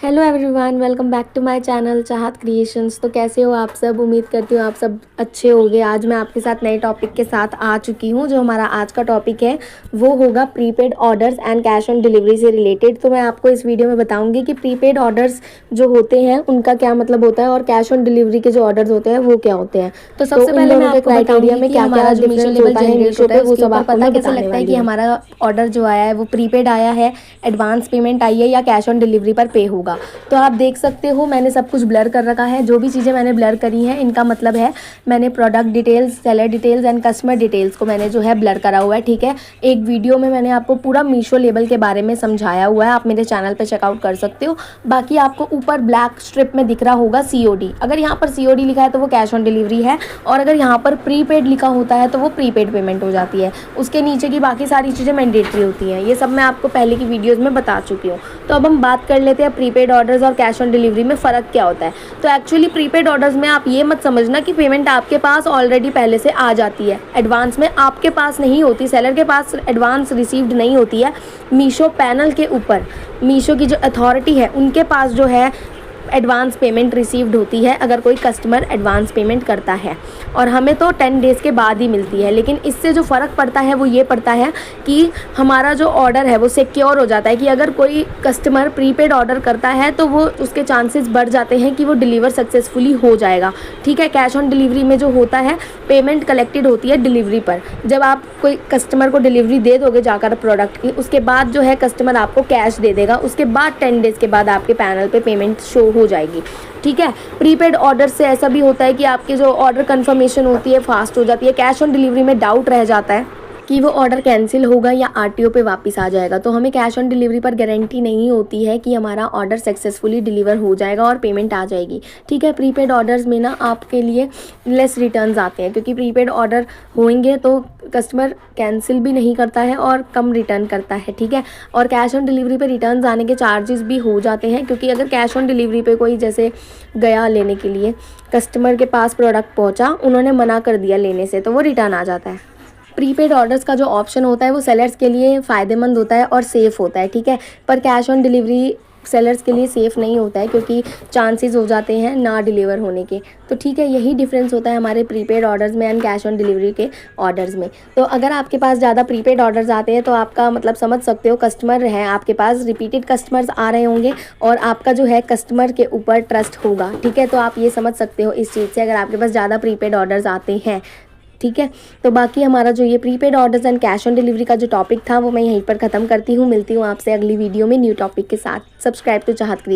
Hello everyone, welcome back to my channel Chahat creations. तो कैसे हो आप सब? उम्मीद करती हूँ आप सब अच्छे होंगे। आज मैं आपके साथ नए टॉपिक के साथ आ चुकी हूँ। जो हमारा आज का टॉपिक है वो होगा prepaid orders and cash on delivery से रिलेटेड। तो मैं आपको इस वीडियो में बताऊंगी कि प्रीपेड ऑर्डर्स जो होते हैं उनका क्या मतलब होता है और कैश ऑन डिलीवरी के जो ऑर्डर्स होते हैं वो क्या होते हैं। तो सबसे पहले मैं आपको क्राइटेरिया में क्या क्या डिफरेंस होता है मीशो पे, वो सब आपको मैं बताने वाली हूँ कि हमारा ऑर्डर जो आया है वो प्रीपेड आया है, एडवांस पेमेंट आई है या कैश ऑन डिलीवरी पर पे होगा। तो आप देख सकते हो मैंने सब कुछ ब्लर कर रखा है। जो भी चीज़ें मैंने ब्लर करी हैं इनका मतलब है मैंने product details, seller details and customer details को मैंने जो है ब्लर करा हुआ है। ठीक है, एक वीडियो में मैंने आपको पूरा मीशो लेबल के बारे में समझाया हुआ है, आप मेरे चैनल पे चेकआउट कर सकते हो। बाकी आपको ऊपर ब्लैक स्ट्रिप में दिख रहा होगा COD। अगर यहाँ पर COD लिखा है तो वो कैश ऑन डिलीवरी है, और अगर यहाँ पर प्रीपेड लिखा होता है तो वो प्रीपेड पेमेंट हो जाती है। उसके नीचे की बाकी सारी चीज़ें मैंडेटरी होती हैं। ये सब मैं आपको पहले की वीडियोज़ में बता चुकी हूँ। तो अब हम बात कर लेते हैं प्रीपेड ऑर्डर्स और कैश ऑन डिलीवरी में फ़र्क क्या होता है। तो एक्चुअली प्रीपेड ऑर्डर्स में आप ये मत समझना कि पेमेंट आपके पास ऑलरेडी पहले से आ जाती है। एडवांस में आपके पास नहीं होती, सेलर के पास एडवांस रिसीव्ड नहीं होती है। मीशो पैनल के ऊपर मीशो की जो अथॉरिटी है उनके पास जो है एडवांस पेमेंट रिसीव्ड होती है अगर कोई कस्टमर एडवांस पेमेंट करता है, और हमें तो 10 डेज़ के बाद ही मिलती है। लेकिन इससे जो फ़र्क पड़ता है वो ये पड़ता है कि हमारा जो ऑर्डर है वो सिक्योर हो जाता है कि अगर कोई कस्टमर प्रीपेड ऑर्डर करता है तो वो उसके चांसेस बढ़ जाते हैं कि वो डिलीवर सक्सेसफुली हो जाएगा। ठीक है, कैश ऑन डिलीवरी में जो होता है पेमेंट कलेक्टेड होती है डिलीवरी पर। जब आप कोई कस्टमर को डिलीवरी दे दोगे जाकर प्रोडक्ट की, उसके बाद जो है कस्टमर आपको कैश दे देगा। उसके बाद 10 डेज़ के बाद आपके पैनल पे पेमेंट शो हो जाएगी। ठीक है, प्रीपेड ऑर्डर से ऐसा भी होता है कि आपकी जो ऑर्डर कंफर्मेशन होती है फास्ट हो जाती है। कैश ऑन डिलीवरी में डाउट रह जाता है कि वो ऑर्डर कैंसिल होगा या RTO पे वापस आ जाएगा। तो हमें कैश ऑन डिलीवरी पर गारंटी नहीं होती है कि हमारा ऑर्डर सक्सेसफुली डिलीवर हो जाएगा और पेमेंट आ जाएगी। ठीक है, प्रीपेड ऑर्डर्स में ना आपके लिए लेस रिटर्न्स आते हैं, क्योंकि प्रीपेड ऑर्डर होंगे तो कस्टमर कैंसिल भी नहीं करता है और कम रिटर्न करता है। ठीक है, और कैश ऑन डिलीवरी पे रिटर्न्स आने के चार्जेस भी हो जाते हैं, क्योंकि अगर कैश ऑन डिलीवरी पे कोई जैसे गया लेने के लिए, कस्टमर के पास प्रोडक्ट पहुंचा, उन्होंने मना कर दिया लेने से, तो वो रिटर्न आ जाता है। प्रीपेड ऑर्डर्स का जो ऑप्शन होता है वो सेलर्स के लिए फ़ायदेमंद होता है और सेफ़ होता है। ठीक है, पर कैश ऑन डिलीवरी सेलर्स के लिए सेफ़ नहीं होता है, क्योंकि चांसेस हो जाते हैं ना डिलीवर होने के। तो ठीक है, यही डिफरेंस होता है हमारे प्रीपेड ऑर्डर्स में एंड कैश ऑन डिलीवरी के ऑर्डर्स में। तो अगर आपके पास ज़्यादा प्रीपेड ऑर्डर्स आते हैं तो आपका मतलब समझ सकते हो कस्टमर हैं आपके पास, रिपीटेड कस्टमर्स आ रहे होंगे और आपका जो है कस्टमर के ऊपर ट्रस्ट होगा। ठीक है, तो आप ये समझ सकते हो इस चीज़ से अगर आपके पास ज़्यादा प्रीपेड ऑर्डर्स आते हैं। ठीक है, तो बाकी हमारा जो ये prepaid orders and cash on delivery का जो टॉपिक था वो मैं यहीं पर ख़त्म करती हूँ। मिलती हूँ आपसे अगली वीडियो में न्यू टॉपिक के साथ। सब्सक्राइब टू चाहत क्रिएशंस।